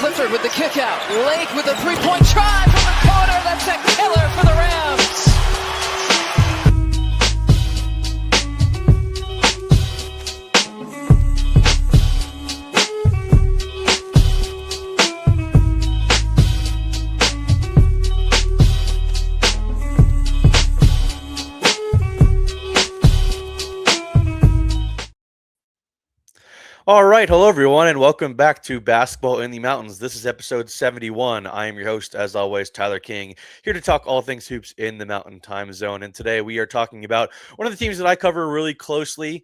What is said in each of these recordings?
Clifford with the kick out. Lake with a three-point try from the corner. That's a killer for the Rams. All right, hello everyone, and welcome back to Basketball in the Mountains. This is episode 71. I am your host, as always, Tyler King, here to talk all things hoops in the Mountain Time Zone. And today we are talking about one of the teams that I cover really closely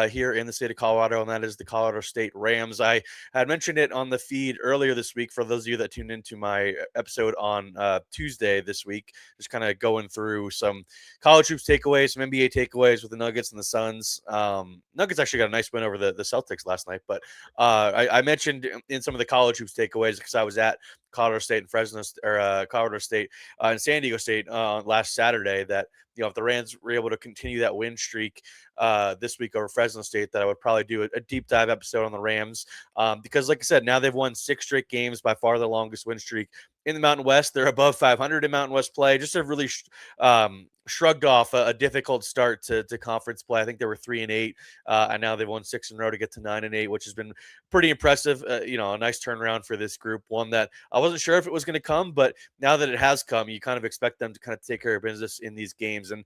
here in the state of Colorado, and that is the Colorado State Rams. I had mentioned it on the feed earlier this week for those of you that tuned into my episode on Tuesday this week, just kind of going through some college hoops takeaways, some NBA takeaways with the Nuggets and the Suns. Nuggets actually got a nice win over the Celtics last night, but I mentioned in some of the college hoops takeaways because I was at Colorado State and Fresno or Colorado State and San Diego State last Saturday that if the Rams were able to continue that win streak this week over Fresno State, that I would probably do a deep dive episode on the Rams because, like I said, now they've won 6 straight games, by far the longest win streak in the Mountain West. They're above 500 in Mountain West play. Just a really shrugged off a difficult start to conference play. I think they were 3-8, and now they've won 6 in a row to get to 9-8, which has been pretty impressive. A nice turnaround for this group. One that I wasn't sure if it was going to come, but now that it has come, you kind of expect them to kind of take care of business in these games. And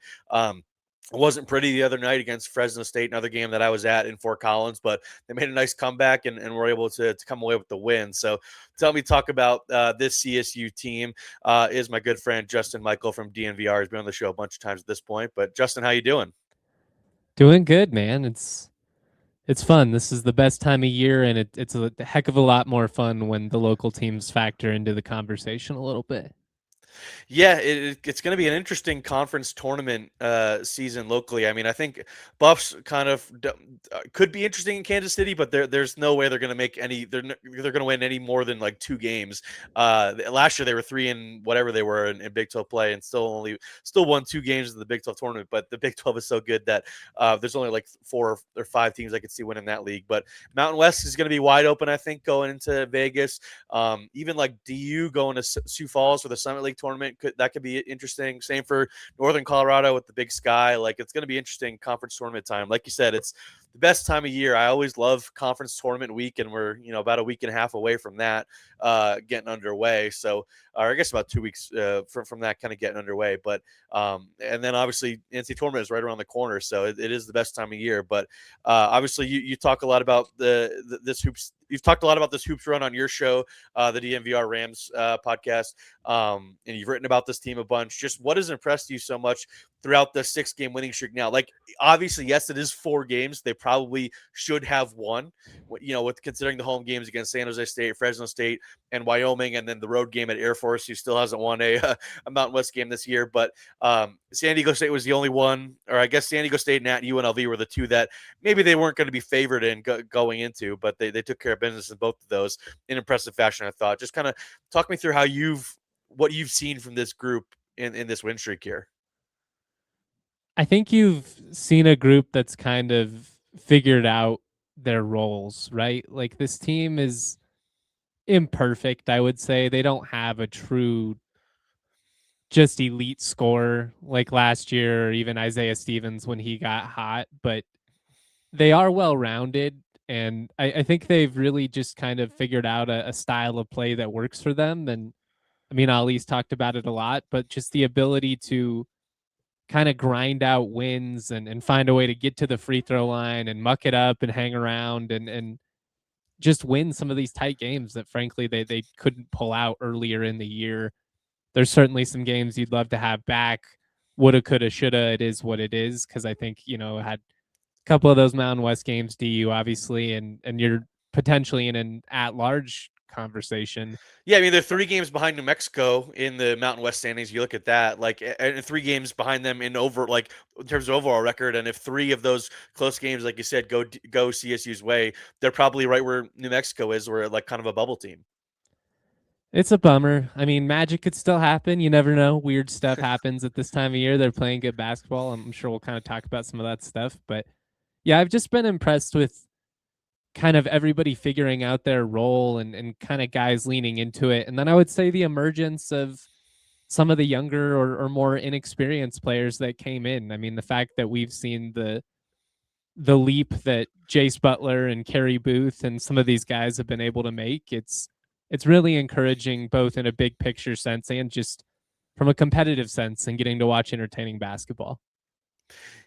it wasn't pretty the other night against Fresno State, another game that I was at in Fort Collins, but they made a nice comeback and were able to come away with the win. So to help me talk about this CSU team is my good friend Justin Michael from DNVR. He's been on the show a bunch of times at this point. But Justin, how you doing? Doing good, man. It's fun. This is the best time of year, and it's a heck of a lot more fun when the local teams factor into the conversation a little bit. Yeah, it's going to be an interesting conference tournament season locally. I mean, I think Buffs kind of could be interesting in Kansas City, but there's no way they're going to make any. They're going to win any more than like 2 games. Last year they were 3 in whatever they were in Big 12 play, and still won 2 games in the Big 12 tournament. But the Big 12 is so good that there's only like 4 or 5 teams I could see winning that league. But Mountain West is going to be wide open, I think, going into Vegas. Even like DU going to Sioux Falls for the Summit League tournament. That could be interesting. Same for Northern Colorado with the Big Sky. Like, it's going to be interesting conference tournament time. Like you said, it's the best time of year. I always love conference tournament week, and we're about a week and a half away from that getting underway. So, or I guess about 2 weeks from that kind of getting underway. But and then obviously NCAA tournament is right around the corner, so it is the best time of year. But obviously you talk a lot about this hoops. You've talked a lot about this hoops run on your show, the DNVR Rams podcast, and you've written about this team a bunch. Just what has impressed you so much throughout the 6-game winning streak now? Like, obviously, yes, it is 4 games. They probably should have won, with considering the home games against San Jose State, Fresno State, and Wyoming, and then the road game at Air Force, who still hasn't won a Mountain West game this year. But San Diego State was the only one, or I guess San Diego State and UNLV were the 2 that maybe they weren't going to be favored in going into, but they took care of business in both of those in impressive fashion, I thought. Just kind of talk me through what you've seen from this group in this win streak here. I think you've seen a group that's kind of figured out their roles, right? Like, this team is imperfect, I would say. They don't have a true just elite scorer like last year or even Isaiah Stevens when he got hot, but they are well-rounded, and I think they've really just kind of figured out a style of play that works for them. And I mean, Ali's talked about it a lot, but just the ability to kind of grind out wins and find a way to get to the free throw line and muck it up and hang around and just win some of these tight games that frankly they couldn't pull out earlier in the year. There's certainly some games you'd love to have back. Woulda, coulda, shoulda. It is what it is, because I think, had a couple of those Mountain West games, DU obviously, and you're potentially in an at-large conversation. Yeah, I mean, they're 3 games behind New Mexico in the Mountain West standings. You look at that, like, and 3 games behind them in terms of overall record. And if 3 of those close games, like you said, go CSU's way, they're probably right where New Mexico is, or like kind of a bubble team. It's a bummer. I mean, magic could still happen. You never know. Weird stuff happens at this time of year. They're playing good basketball. I'm sure we'll kind of talk about some of that stuff. But yeah, I've just been impressed with kind of everybody figuring out their role and kind of guys leaning into it. And then I would say the emergence of some of the younger or more inexperienced players that came in. I mean, the fact that we've seen the leap that Jace Butler and Kerry Booth and some of these guys have been able to make, it's really encouraging, both in a big picture sense and just from a competitive sense, and getting to watch entertaining basketball.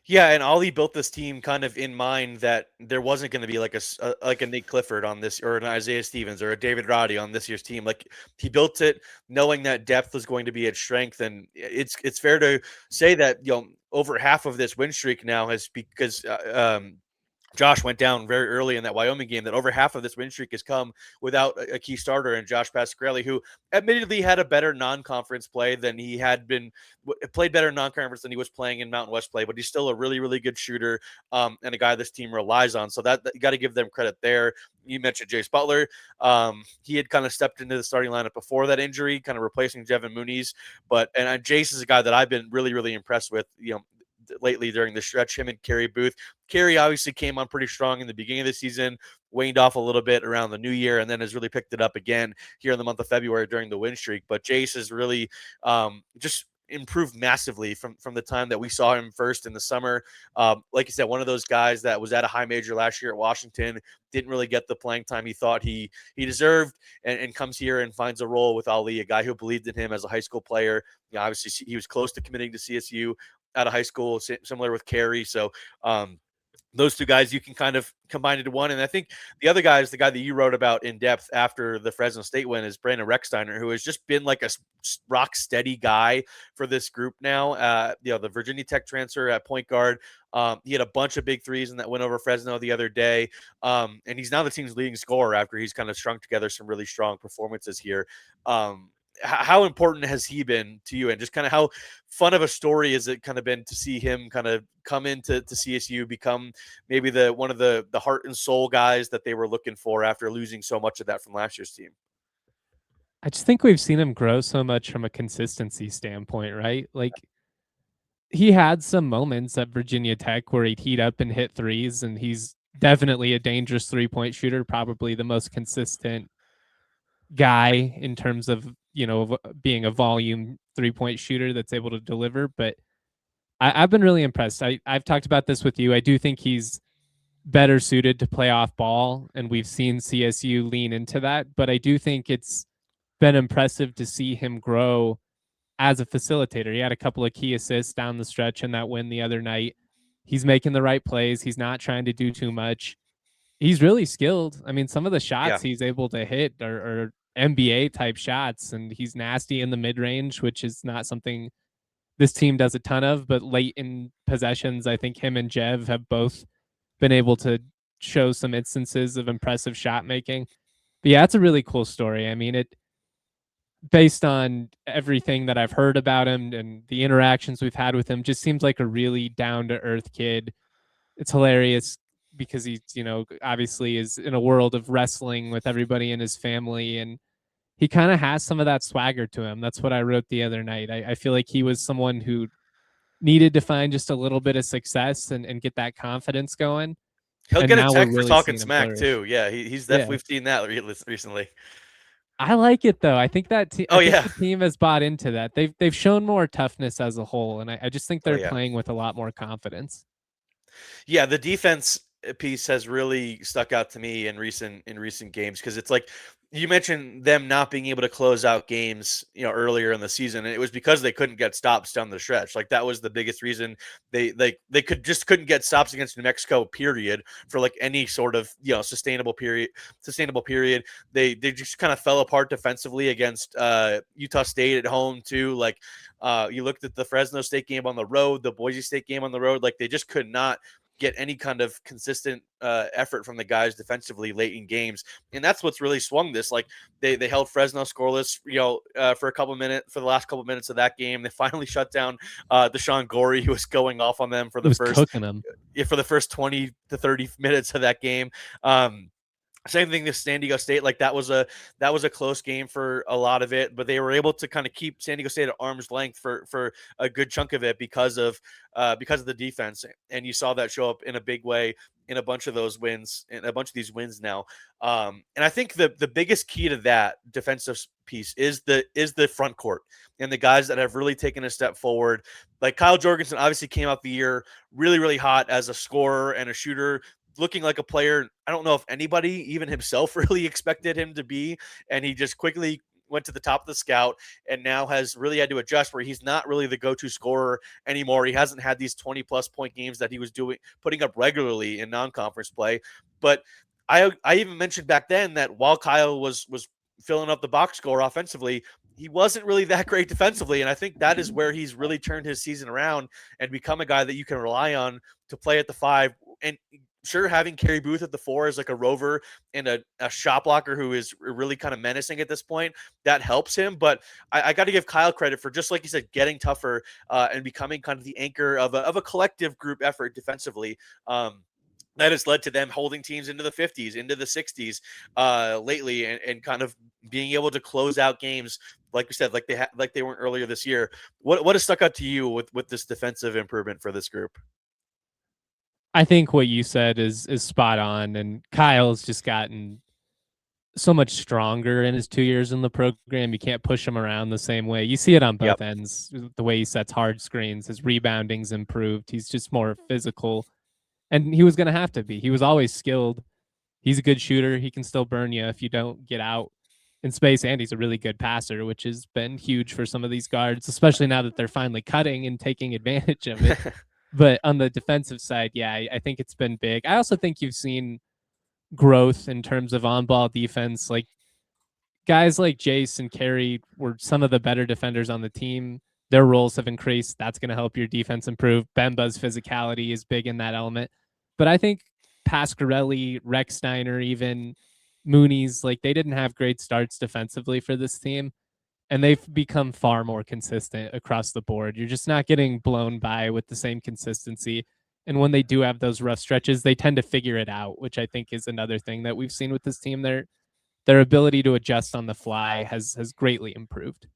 Yeah, and Ollie built this team kind of in mind that there wasn't going to be like like a Nate Clifford on this, or an Isaiah Stevens or a David Roddy on this year's team. Like, he built it knowing that depth was going to be its strength, and it's fair to say that over half of this win streak now has because Josh went down very early in that Wyoming game, that over half of this win streak has come without a key starter in Josh Pasquarelli, who admittedly had a better non-conference play than he had been, played better in non-conference than he was playing in Mountain West play, but he's still a really, really good shooter, and a guy this team relies on. So that you got to give them credit there. You mentioned Jace Butler. He had kind of stepped into the starting lineup before that injury, kind of replacing Jevin Mooney's. And Jace is a guy that I've been really, really impressed with, lately during the stretch, him and Kerry Booth. Kerry obviously came on pretty strong in the beginning of the season, waned off a little bit around the new year, and then has really picked it up again here in the month of February during the win streak. But Jace has really just improved massively from the time that we saw him first in the summer. Like you said, one of those guys that was at a high major last year at Washington, didn't really get the playing time he thought he deserved, and comes here and finds a role with Ali, a guy who believed in him as a high school player. Obviously, he was close to committing to CSU out of high school, similar with Kerry. So those two guys you can kind of combine into one. And I think the other guy is the guy that you wrote about in depth after the Fresno State win, is Brandon Recksteiner, who has just been like a rock steady guy for this group now. The Virginia Tech transfer at point guard. He had a bunch of big threes in that win over Fresno the other day. And he's now the team's leading scorer after he's kind of strung together some really strong performances here. How important has he been to you, and just kind of how fun of a story has it kind of been to see him kind of come into CSU, become maybe one of the heart and soul guys that they were looking for after losing so much of that from last year's team? I just think we've seen him grow so much from a consistency standpoint, right? Like, he had some moments at Virginia Tech where he'd heat up and hit threes, and he's definitely a dangerous 3-point shooter, probably the most consistent guy in terms of, being a volume 3-point shooter that's able to deliver. But I've been really impressed. I've talked about this with you. I do think he's better suited to play off ball, and we've seen CSU lean into that. But I do think it's been impressive to see him grow as a facilitator. He had a couple of key assists down the stretch in that win the other night. He's making the right plays. He's not trying to do too much. He's really skilled. I mean, some of the shots he's able to hit are NBA type shots, and he's nasty in the mid range, which is not something this team does a ton of. But late in possessions, I think him and Jev have both been able to show some instances of impressive shot making. But yeah, it's a really cool story. I mean, based on everything that I've heard about him and the interactions we've had with him, just seems like a really down to earth kid. It's hilarious because he's, obviously is in a world of wrestling with everybody in his family, and he kind of has some of that swagger to him. That's what I wrote the other night. I feel like he was someone who needed to find just a little bit of success and get that confidence going. He'll And get a now tech we're for really talking seeing him smack flourish. too. Yeah, he's definitely, we've seen that recently. I like it though. I think that the team has bought into that. They've shown more toughness as a whole, and I just think they're playing with a lot more confidence. Yeah, the defense piece has really stuck out to me in recent games, because it's like you mentioned them not being able to close out games, earlier in the season, and it was because they couldn't get stops down the stretch. Like, that was the biggest reason they couldn't get stops against New Mexico, period, for like any sort of sustainable period. They just kind of fell apart defensively against Utah State at home too. Like, you looked at the Fresno State game on the road, the Boise State game on the road, like they just could not get any kind of consistent effort from the guys defensively late in games. And that's what's really swung this. Like, they held Fresno scoreless, for the last couple of minutes of that game. They finally shut down Deshaun Gorey, who was going off on them for the first 20 to 30 minutes of that game. Same thing with San Diego State. Like that was a close game for a lot of it, but they were able to kind of keep San Diego State at arm's length for a good chunk of it because of the defense. And you saw that show up in a big way in a bunch of those wins, in a bunch of these wins now. And I think the biggest key to that defensive piece is the front court and the guys that have really taken a step forward. Like Kyle Jorgensen obviously came out the year really, really hot as a scorer and a shooter, looking like a player I don't know if anybody, even himself, really expected him to be. And he just quickly went to the top of the scout and now has really had to adjust where he's not really the go-to scorer anymore. He hasn't had these 20-plus point games that he was putting up regularly in non-conference play. But I even mentioned back then that while Kyle was filling up the box score offensively, he wasn't really that great defensively. And I think that is where he's really turned his season around and become a guy that you can rely on to play at the 5. And sure, having Kerry Booth at the 4 is like a rover and a shot blocker who is really kind of menacing at this point. That helps him. But I got to give Kyle credit for, just like you said, getting tougher and becoming kind of the anchor of a collective group effort defensively. That has led to them holding teams into the 50s, into the 60s lately, and kind of being able to close out games, like you said, like they weren't earlier this year. What has stuck out to you with this defensive improvement for this group? I think what you said is spot on, and Kyle's just gotten so much stronger in his 2 years in the program. You can't push him around the same way. You see it on both ends. The way he sets hard screens, his rebounding's improved. He's just more physical. And he was going to have to be. He was always skilled. He's a good shooter. He can still burn you if you don't get out in space, and he's a really good passer, which has been huge for some of these guards, especially now that they're finally cutting and taking advantage of it. But on the defensive side, yeah, I think it's been big. I also think you've seen growth in terms of on-ball defense. Like guys like Jace and Kerry were some of the better defenders on the team. Their roles have increased. That's going to help your defense improve. Bemba's physicality is big in that element. But I think Pasquarelli, Recksteiner, even Mooney's, like they didn't have great starts defensively for this team. And they've become far more consistent across the board. You're just not getting blown by with the same consistency. And when they do have those rough stretches, they tend to figure it out, which I think is another thing that we've seen with this team. Their ability to adjust on the fly has greatly improved.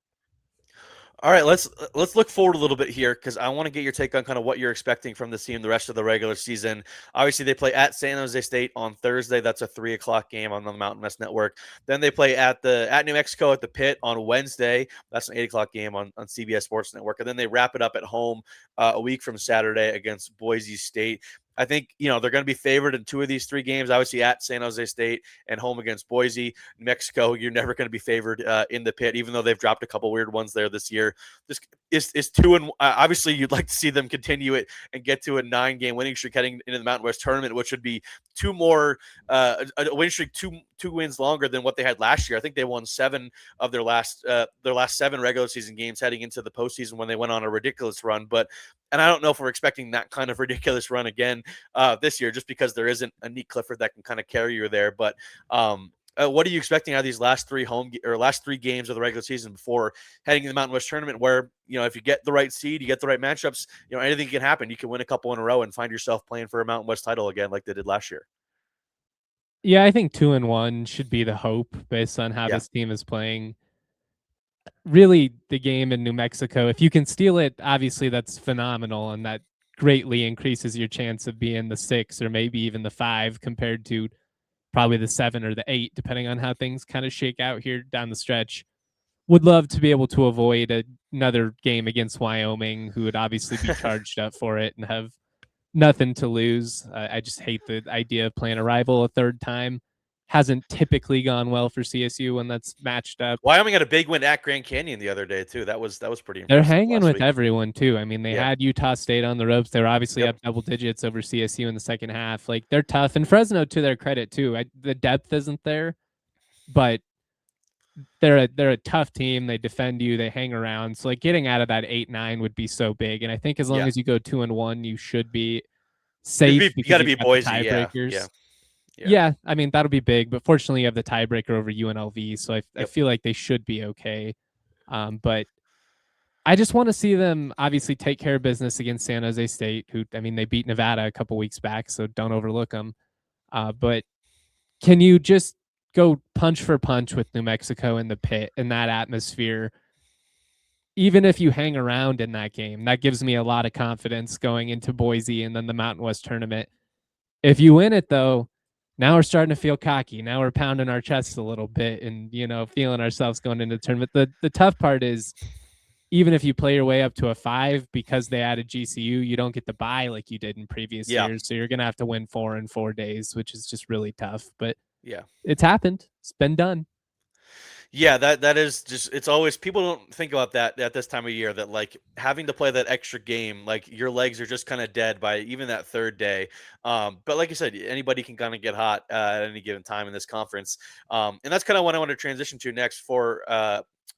All right, let's look forward a little bit here because I want to get your take on kind of what you're expecting from this team the rest of the regular season. Obviously, they play at San Jose State on Thursday. That's a 3:00 game on the Mountain West Network. Then they play at New Mexico at the Pit on Wednesday. That's an 8:00 game on CBS Sports Network. And then they wrap it up at home a week from Saturday against Boise State. I think, they're going to be favored in 2 of these 3 games, obviously at San Jose State and home against Boise. New Mexico, you're never going to be favored in the Pit, even though they've dropped a couple weird ones there this year. This is 2 and obviously you'd like to see them continue it and get to a 9-game winning streak heading into the Mountain West tournament, which would be 2 more a winning streak, two wins longer than what they had last year. I think they won 7 of their last 7 regular season games heading into the postseason when they went on a ridiculous run. And I don't know if we're expecting that kind of ridiculous run again this year, just because there isn't a Nick Clifford that can kind of carry you there. But what are you expecting out of these last 3 games of the regular season before heading to the Mountain West tournament, where, if you get the right seed, you get the right matchups, anything can happen. You can win a couple in a row and find yourself playing for a Mountain West title again, like they did last year. Yeah, I think 2-1 should be the hope based on how this team is playing. Really, the game in New Mexico, if you can steal it, obviously that's phenomenal, and that greatly increases your chance of being the 6 or maybe even the 5 compared to probably the 7 or the 8, depending on how things kind of shake out here down the stretch. Would love to be able to avoid another game against Wyoming, who would obviously be charged up for it and have nothing to lose. I just hate the idea of playing a rival a third time. Hasn't typically gone well for CSU when that's matched up. Wyoming had a big win at Grand Canyon the other day too. That was pretty impressive. They're hanging with everyone too. I mean, they had Utah State on the ropes. They were obviously up double digits over CSU in the second half. Like, they're tough. And Fresno, to their credit too, the depth isn't there, but they're a tough team. They defend you. They hang around. So like getting out of that 8-9 would be so big. And I think as long as you go 2-1, you should be safe. You got to be Boise. Tiebreakers. Yeah, I mean, that'll be big, but fortunately you have the tiebreaker over UNLV, so I feel like they should be okay. But I just want to see them obviously take care of business against San Jose State, who, I mean, they beat Nevada a couple weeks back, so don't overlook them. But can you just go punch for punch with New Mexico in the pit in that atmosphere? Even if you hang around in that game, that gives me a lot of confidence going into Boise and then the Mountain West tournament. If you win it, though, now we're starting to feel cocky. Now we're pounding our chests a little bit and, feeling ourselves going into the tournament. The tough part is, even if you play your way up to a 5, because they added GCU, you don't get the bye like you did in previous Yeah. years. So you're going to have to win 4 in 4 days, which is just really tough. But Yeah. it's happened. It's been done. Yeah, that is just, it's always, people don't think about that at this time of year, that like having to play that extra game, like your legs are just kind of dead by even that third day. But like you said, anybody can kind of get hot at any given time in this conference. And that's kind of what I want to transition to next for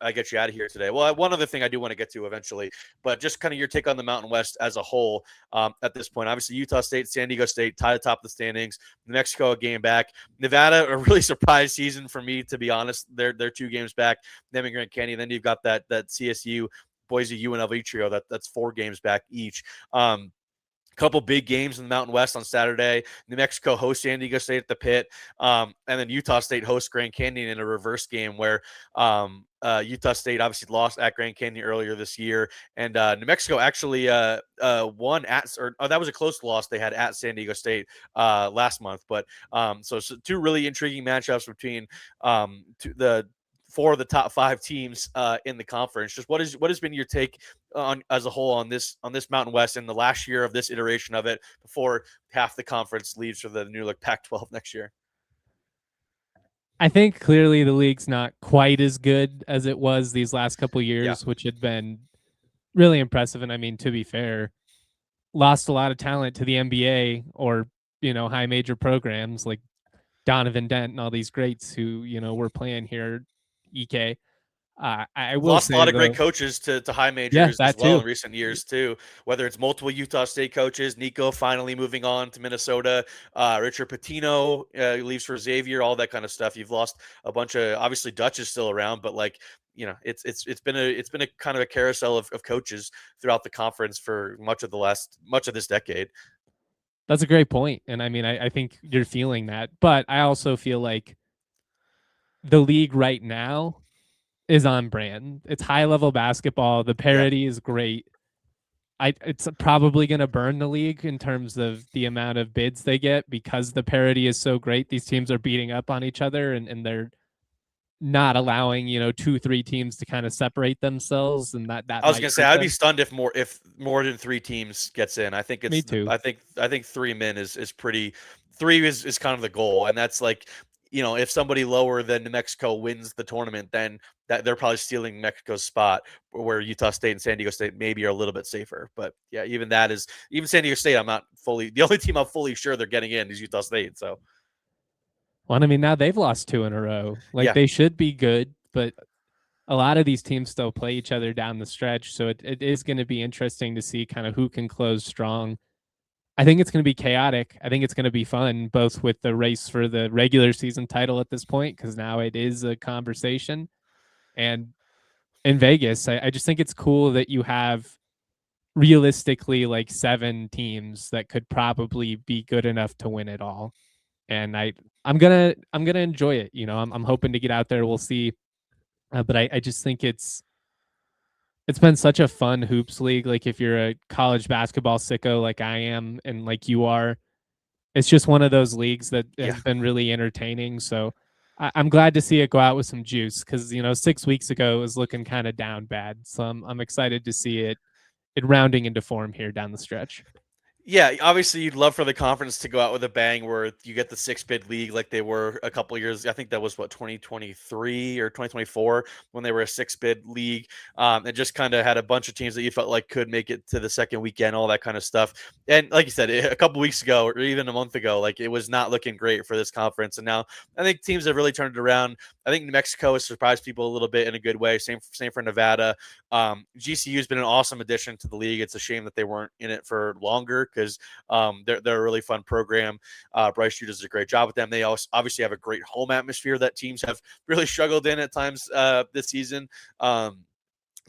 I get you out of here today. Well, one other thing I do want to get to eventually, but just kind of your take on the Mountain West as a whole at this point. Obviously, Utah State, San Diego State tied atop the standings. New Mexico a game back. Nevada, a really surprise season for me, to be honest. They're 2 games back. Them and Grand Canyon. Then you've got that CSU, Boise, UNLV trio. That's 4 games back each. Couple big games in the Mountain West on Saturday. New Mexico hosts San Diego State at the pit. And then Utah State hosts Grand Canyon in a reverse game where Utah State obviously lost at Grand Canyon earlier this year. And New Mexico actually won that was a close loss they had at San Diego State last month. But so 2 really intriguing matchups between the 4 of the top 5 teams in the conference. Just what has been your take on as a whole on this Mountain West in the last year of this iteration of it before half the conference leaves for the new Pac-12 next year? I think clearly the league's not quite as good as it was these last couple years, which had been really impressive. And I mean, to be fair, lost a lot of talent to the NBA or, high major programs like Donovan Dent and all these greats who, were playing here, EK. I will Lost say, a lot of though, great coaches to high yeah, majors as that well too. in recent years too. Whether it's multiple Utah State coaches, Nico finally moving on to Minnesota, Richard Pitino leaves for Xavier, all that kind of stuff. You've lost a bunch of, obviously Dutch is still around, but like, it's been a kind of a carousel of coaches throughout the conference for much of this decade. That's a great point. And I mean, I think you're feeling that, but I also feel like the league right now is on brand. It's high level basketball. The parity is great. It's probably going to burn the league in terms of the amount of bids they get because the parity is so great. These teams are beating up on each other and they're not allowing 2-3 teams to kind of separate themselves, and that I was might gonna say hurt I'd them. be stunned if more than 3 teams gets in. I think Me too. I think 3 men is pretty. 3 is kind of the goal, and that's like, if somebody lower than New Mexico wins the tournament, then that they're probably stealing Mexico's spot, where Utah State and San Diego State maybe are a little bit safer. But yeah, even San Diego State. I'm not fully, the only team I'm fully sure they're getting in is Utah State. So Well, I mean, now they've lost 2 in a row. Like, yeah, they should be good, but a lot of these teams still play each other down the stretch. So it is going to be interesting to see kind of who can close strong. I think it's going to be chaotic. I think it's going to be fun, both with the race for the regular season title at this point, because now it is a conversation. And in Vegas, I just think it's cool that you have realistically like 7 teams that could probably be good enough to win it all. And I'm gonna enjoy it. I'm hoping to get out there. We'll see. But I just think it's been such a fun hoops league. Like, if you're a college basketball sicko like I am and like you are, it's just one of those leagues that yeah. has been really entertaining. So I'm glad to see it go out with some juice, because 6 weeks ago it was looking kind of down bad. So I'm excited to see it rounding into form here down the stretch. Yeah, obviously you'd love for the conference to go out with a bang where you get the 6 bid league like they were a couple of years. I think that was 2023 or 2024 when they were a 6 bid league. And just kind of had a bunch of teams that you felt like could make it to the second weekend, all that kind of stuff. And like you said, a couple weeks ago or even a month ago, like it was not looking great for this conference. And now I think teams have really turned it around. I think New Mexico has surprised people a little bit in a good way. Same for Nevada. GCU has been an awesome addition to the league. It's a shame that they weren't in it for longer, because they're a really fun program. Bryce Drew does a great job with them. They also obviously have a great home atmosphere that teams have really struggled in at times this season.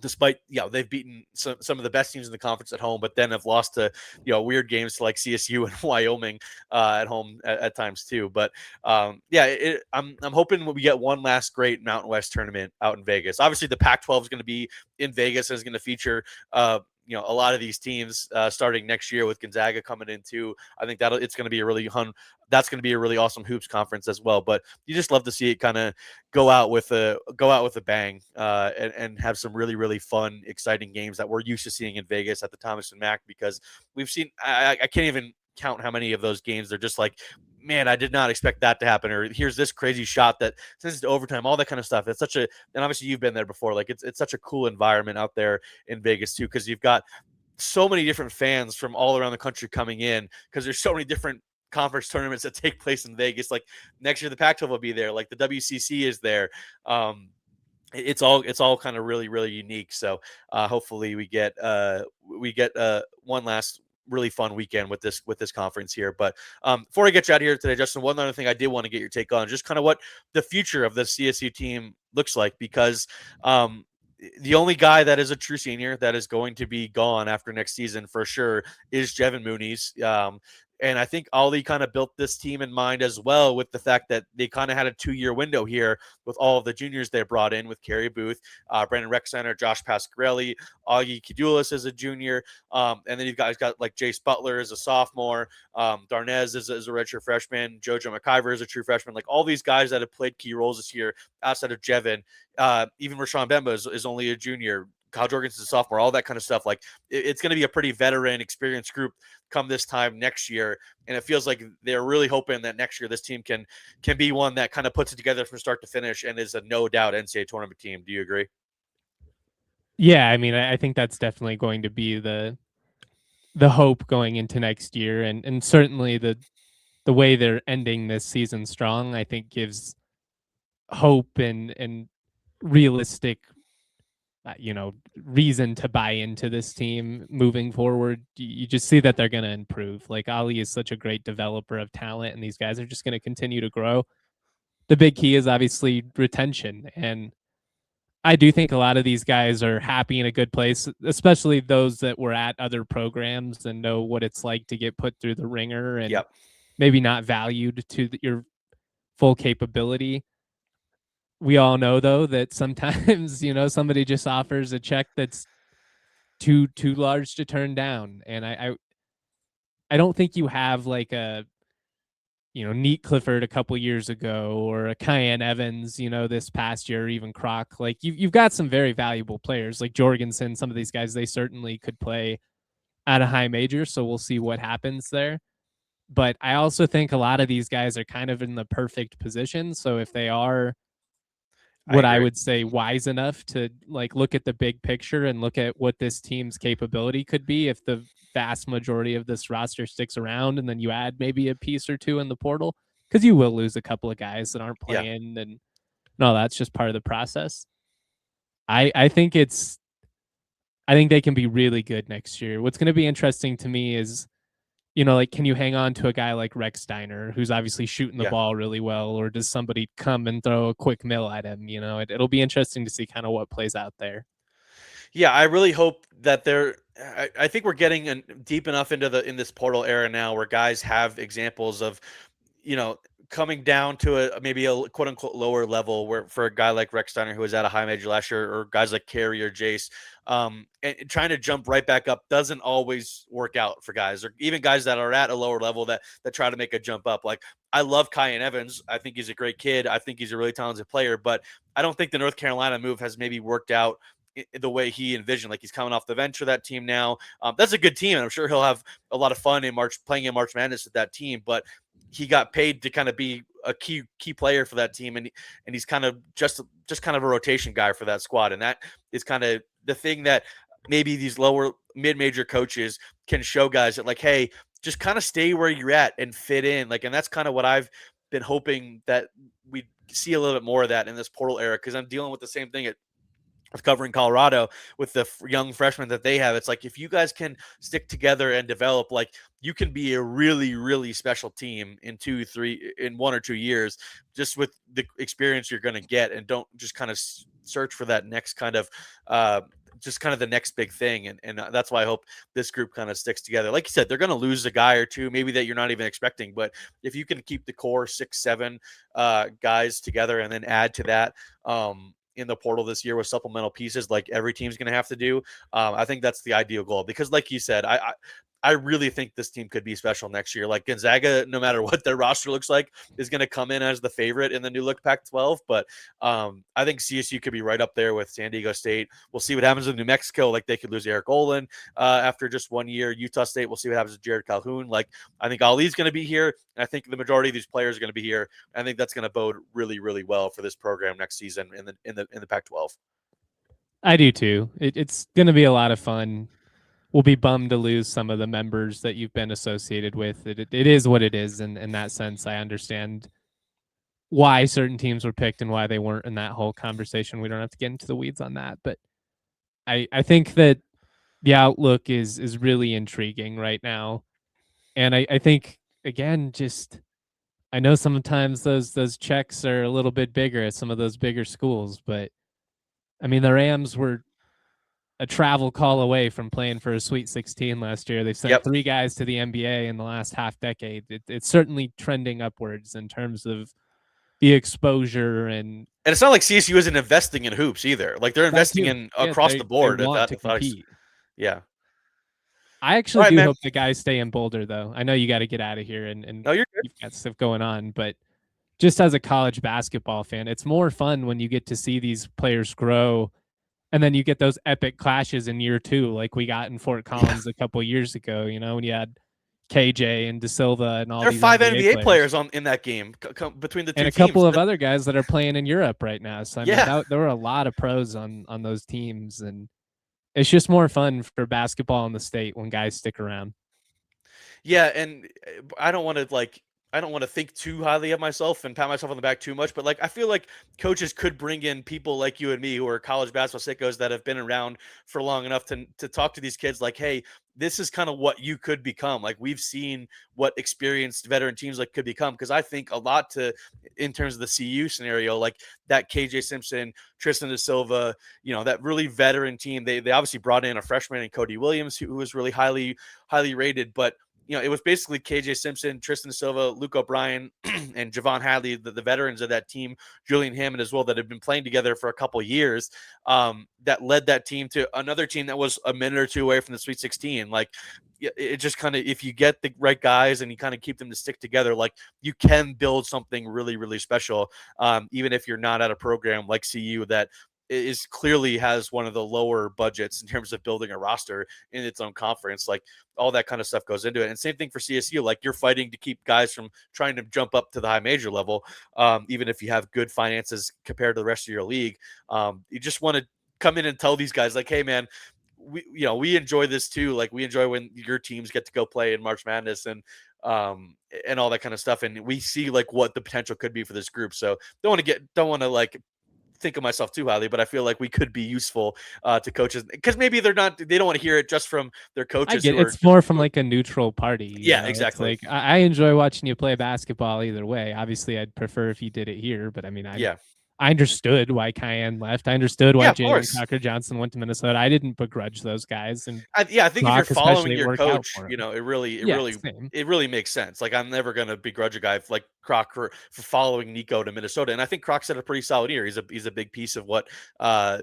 despite they've beaten some of the best teams in the conference at home, but then have lost to weird games to like CSU and Wyoming at home at times too. But I'm hoping we get one last great Mountain West tournament out in Vegas. Obviously, the Pac-12 is going to be in Vegas and is going to feature a lot of these teams starting next year with Gonzaga coming in too. I think it's going to be that's going to be a really awesome hoops conference as well. But you just love to see it kind of go out with a bang and have some really, really fun, exciting games that we're used to seeing in Vegas at the Thomas and Mack, because we've seen I can't even count how many of those games they're just like, man, I did not expect that to happen, or here's this crazy shot that sends it to overtime, all that kind of stuff. It's and obviously you've been there before. Like it's such a cool environment out there in Vegas too, because you've got so many different fans from all around the country coming in, because there's so many different conference tournaments that take place in Vegas. Like next year, the Pac-12 will be there. Like the WCC is there. It's all kind of really, really unique. So hopefully we get one last really fun weekend with this conference here. But before I get you out of here today, Justin, one other thing I did want to get your take on, just kind of what the future of the CSU team looks like, because the only guy that is a true senior that is going to be gone after next season for sure is Jevin Mooney's. And I think Ali kind of built this team in mind as well, with the fact that they kind of had a 2-year window here with all of the juniors they brought in, with Kerry Booth, Brandon Rexcenter, Josh Pasquarelli, Augie Kidulis as a junior. And then you've got like Jace Butler as a sophomore, Darnez is a redshirt freshman, JoJo McIver is a true freshman. Like all these guys that have played key roles this year outside of Jevin. Even Rashawn Bemba is only a junior. Kyle Jorgensen's a sophomore, all that kind of stuff. Like it's going to be a pretty veteran, experienced group come this time next year. And it feels like they're really hoping that next year this team can be one that kind of puts it together from start to finish and is a no doubt NCAA tournament team. Do you agree? Yeah, I mean, I think that's definitely going to be the hope going into next year, and certainly the way they're ending this season strong, I think gives hope and realistic reason to buy into this team moving forward. You just see that they're going to improve. Like Ali is such a great developer of talent, and these guys are just going to continue to grow. The big key is obviously retention, and I do think a lot of these guys are happy in a good place, especially those that were at other programs and know what it's like to get put through the ringer and maybe not valued to your full capability. We all know though that sometimes somebody just offers a check that's too large to turn down, and I don't think you have like a Neat Clifford a couple years ago, or a Cayenne Evans this past year, or even Croc. Like you've got some very valuable players like Jorgensen. Some of these guys, they certainly could play at a high major, so we'll see what happens there. But I also think a lot of these guys are kind of in the perfect position. So if they are what I would say wise enough to like look at the big picture and look at what this team's capability could be if the vast majority of this roster sticks around, and then you add maybe a piece or two in the portal, because you will lose a couple of guys that aren't playing, and no, that's just part of the process. I think they can be really good next year. What's going to be interesting to me is like, can you hang on to a guy like Rex Steiner, who's obviously shooting the ball really well, or does somebody come and throw a quick mill at him? It'll be interesting to see kind of what plays out there. Yeah, I really hope that I think we're getting deep enough into in this portal era now where guys have examples of, coming down to maybe a quote unquote lower level, where for a guy like Rex Steiner, who was at a high major last year, or guys like Carey or Jace, and trying to jump right back up doesn't always work out for guys, or even guys that are at a lower level that try to make a jump up. Like I love Cayenne Evans. I think he's a great kid. I think he's a really talented player, but I don't think the North Carolina move has maybe worked out the way he envisioned. Like he's coming off the bench for that team now. That's a good team, and I'm sure he'll have a lot of fun playing in March Madness with that team. But he got paid to kind of be a key player for that team, and he's kind of just kind of a rotation guy for that squad. And that is kind of the thing that maybe these lower mid-major coaches can show guys that, like, hey, just kind of stay where you're at and fit in. Like, and that's kind of what I've been hoping that we see a little bit more of that in this portal era, because I'm dealing with the same thing with covering Colorado with the young freshmen that they have. It's like, if you guys can stick together and develop, like, you can be a really, really special team in 1 or 2 years, just with the experience you're going to get, and don't just kind of search for that next kind of just kind of the next big thing. And that's why I hope this group kind of sticks together. Like you said, they're going to lose a guy or two, maybe that you're not even expecting. But if you can keep the core 6-7 guys together and then add to that in the portal this year with supplemental pieces, like every team's going to have to do, I think that's the ideal goal. Because like you said, I really think this team could be special next year. Like Gonzaga, no matter what their roster looks like, is going to come in as the favorite in the new look Pac-12. But I think CSU could be right up there with San Diego State. We'll see what happens with New Mexico. Like they could lose Eric Olin after just 1 year. Utah State, we'll see what happens with Jared Calhoun. Like I think Ali's going to be here. And I think the majority of these players are going to be here. I think that's going to bode really, really well for this program next season in the Pac-12. I do too. It's going to be a lot of fun. We'll be bummed to lose some of the members that you've been associated with. It is what it is. And in that sense, I understand why certain teams were picked and why they weren't in that whole conversation. We don't have to get into the weeds on that. But I think that the outlook is really intriguing right now. And I think, again, just I know sometimes those checks are a little bit bigger at some of those bigger schools. But, I mean, the Rams were a travel call away from playing for a Sweet 16 last year. They've sent 3 guys to the NBA in the last half decade. It's certainly trending upwards in terms of the exposure. And it's not like CSU isn't investing in hoops either. Like they're investing in across the board. They want to compete. Yeah. I actually do hope the guys stay in Boulder, though. I know you got to get out of here and no, you're good. You've got stuff going on, but just as a college basketball fan, it's more fun when you get to see these players grow. And then you get those epic clashes in year 2, like we got in Fort Collins a couple years ago, when you had KJ and De Silva and all these. There are 5 NBA players in that game between the two teams. And a couple of other guys that are playing in Europe right now. So, I mean, there were a lot of pros on those teams. And it's just more fun for basketball in the state when guys stick around. Yeah, and I don't want to think too highly of myself and pat myself on the back too much, but I feel like coaches could bring in people like you and me who are college basketball sickos that have been around for long enough to talk to these kids like, hey, this is kind of what you could become. Like we've seen what experienced veteran teams could become. Because I think a lot in terms of the CU scenario, like that KJ Simpson, Tristan De Silva, that really veteran team. They obviously brought in a freshman in Cody Williams who was really highly rated, but it was basically KJ Simpson, Tristan Silva, Luke O'Brien, and Javon Hadley, the veterans of that team, Julian Hammond as well, that have been playing together for a couple of years, that led that team to another team that was a minute or two away from the Sweet 16. Like it just kind of, if you get the right guys and you kind of keep them to stick together, like you can build something really, really special, even if you're not at a program like CU that is clearly has one of the lower budgets in terms of building a roster in its own conference. Like all that kind of stuff goes into it. And same thing for CSU. Like you're fighting to keep guys from trying to jump up to the high major level. Even if you have good finances compared to the rest of your league, you just want to come in and tell these guys like, hey man, we enjoy this too. Like we enjoy when your teams get to go play in March Madness and all that kind of stuff. And we see like what the potential could be for this group. So don't want to like think of myself too highly, but I feel like we could be useful to coaches because maybe they don't want to hear it just from their coaches. It's more from like a neutral party. Yeah, exactly. It's like I enjoy watching you play basketball either way. Obviously, I'd prefer if you did it here, but I mean, I understood why Cayenne left. I understood why Jalen Tucker Johnson went to Minnesota. I didn't begrudge those guys. And I think Brock, if you're following your coach, it really makes sense. Like I'm never going to begrudge a guy like Croc for following Nico to Minnesota. And I think Croc's had a pretty solid year. He's a big piece of what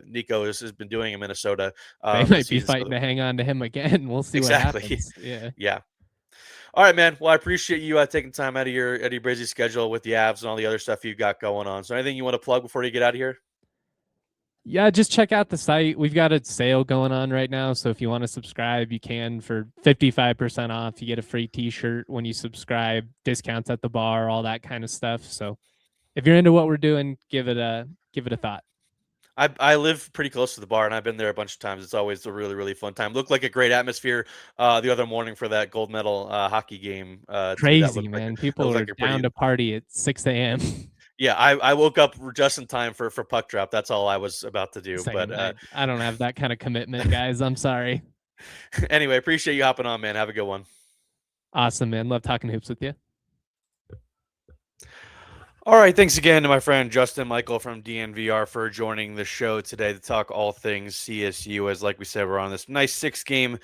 Nico has been doing in Minnesota. They might be fighting to hang on to him again. We'll see what happens. Yeah. All right, man. Well, I appreciate you taking time out of your busy schedule with the Avs and all the other stuff you got going on. So anything you want to plug before you get out of here? Yeah, just check out the site. We've got a sale going on right now. So if you want to subscribe, you can for 55% off. You get a free t-shirt when you subscribe, discounts at the bar, all that kind of stuff. So if you're into what we're doing, give it a thought. I live pretty close to the bar, and I've been there a bunch of times. It's always a really, really fun time. Looked like a great atmosphere the other morning for that gold medal hockey game. Crazy, man. People were down to party at 6 a.m. Yeah, I woke up just in time for puck drop. That's all I was about to do. Same, but I don't have that kind of commitment, guys. I'm sorry. Anyway, appreciate you hopping on, man. Have a good one. Awesome, man. Love talking hoops with you. All right, thanks again to my friend Justin Michael from DNVR for joining the show today to talk all things CSU. As like we said, we're on this nice 6-game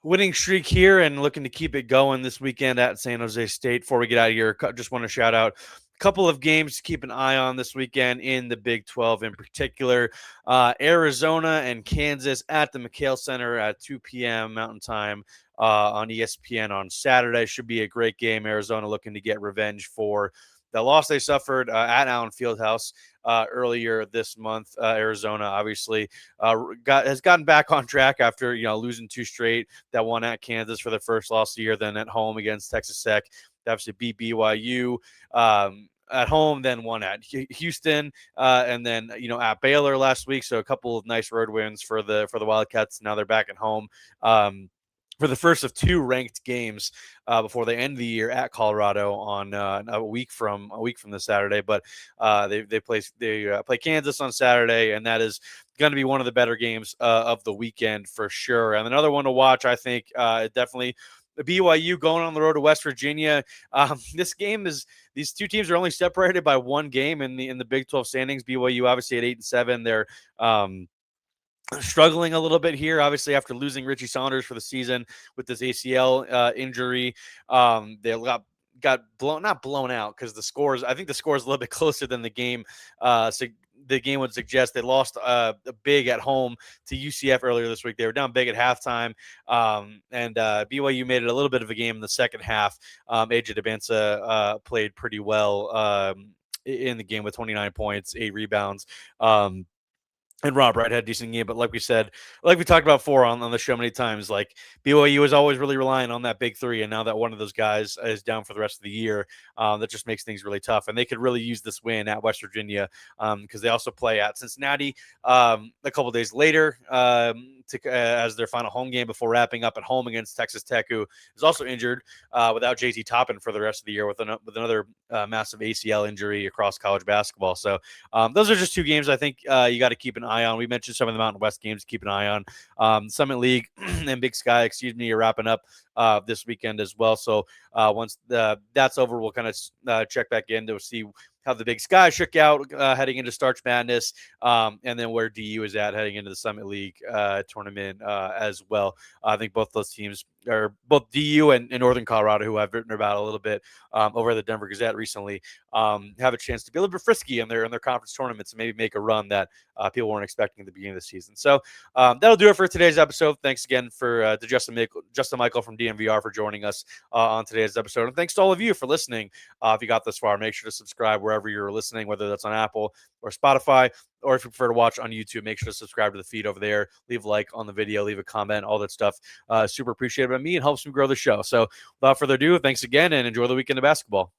winning streak here and looking to keep it going this weekend at San Jose State. Before we get out of here, just want to shout out a couple of games to keep an eye on this weekend in the Big 12 in particular. Arizona and Kansas at the McHale Center at 2 p.m. Mountain Time on ESPN on Saturday. Should be a great game. Arizona looking to get revenge for the loss they suffered at Allen Fieldhouse earlier this month. Arizona obviously has gotten back on track after losing 2 straight. That one at Kansas for the first loss of the year, then at home against Texas Tech. They obviously beat BYU at home, then one at Houston, and then at Baylor last week. So a couple of nice road wins for the Wildcats. Now they're back at home. For the first of 2 ranked games before they end the year at Colorado on a week from this Saturday. But they play Kansas on Saturday, and that is going to be one of the better games of the weekend for sure. And another one to watch, I think, definitely the BYU going on the road to West Virginia. This game is these 2 teams are only separated by 1 game in the Big 12 standings. BYU obviously at 8-7. They're struggling a little bit here, obviously, after losing Richie Saunders for the season with this ACL injury. They got not blown out because I think the score is a little bit closer than the game. So the game would suggest. They lost big at home to UCF earlier this week. They were down big at halftime, and BYU made it a little bit of a game in the second half. AJ DeBansa played pretty well in the game with 29 points, 8 rebounds. And Rob Wright had a decent game, but like we said, like we talked about before on the show many times, like BYU is always really relying on that big 3, and now that one of those guys is down for the rest of the year, that just makes things really tough. And they could really use this win at West Virginia because they also play at Cincinnati a couple days later as their final home game before wrapping up at home against Texas Tech, who is also injured without JT Toppin for the rest of the year with another massive ACL injury across college basketball. So those are just 2 games I think you got to keep an eye on. We mentioned some of the Mountain West games to keep an eye on. Summit League and Big Sky, are wrapping up this weekend as well. So once that's over, we'll kind of check back in to see how the Big Sky shook out heading into Starch Madness, and then where DU is at heading into the Summit League tournament as well. I think both those teams are both DU and Northern Colorado, who I've written about a little bit over the Denver Gazette recently, have a chance to be a little bit frisky in their conference tournaments and maybe make a run that people weren't expecting at the beginning of the season. So that'll do it for today's episode. Thanks again to Justin Michael from DNVR for joining us on today's episode. And thanks to all of you for listening. If you got this far, make sure to subscribe wherever you're listening, whether that's on Apple or Spotify, or if you prefer to watch on YouTube, make sure to subscribe to the feed over there. Leave a like on the video, leave a comment, all that stuff. Super appreciated by me and helps me grow the show. So without further ado, thanks again and enjoy the weekend of basketball.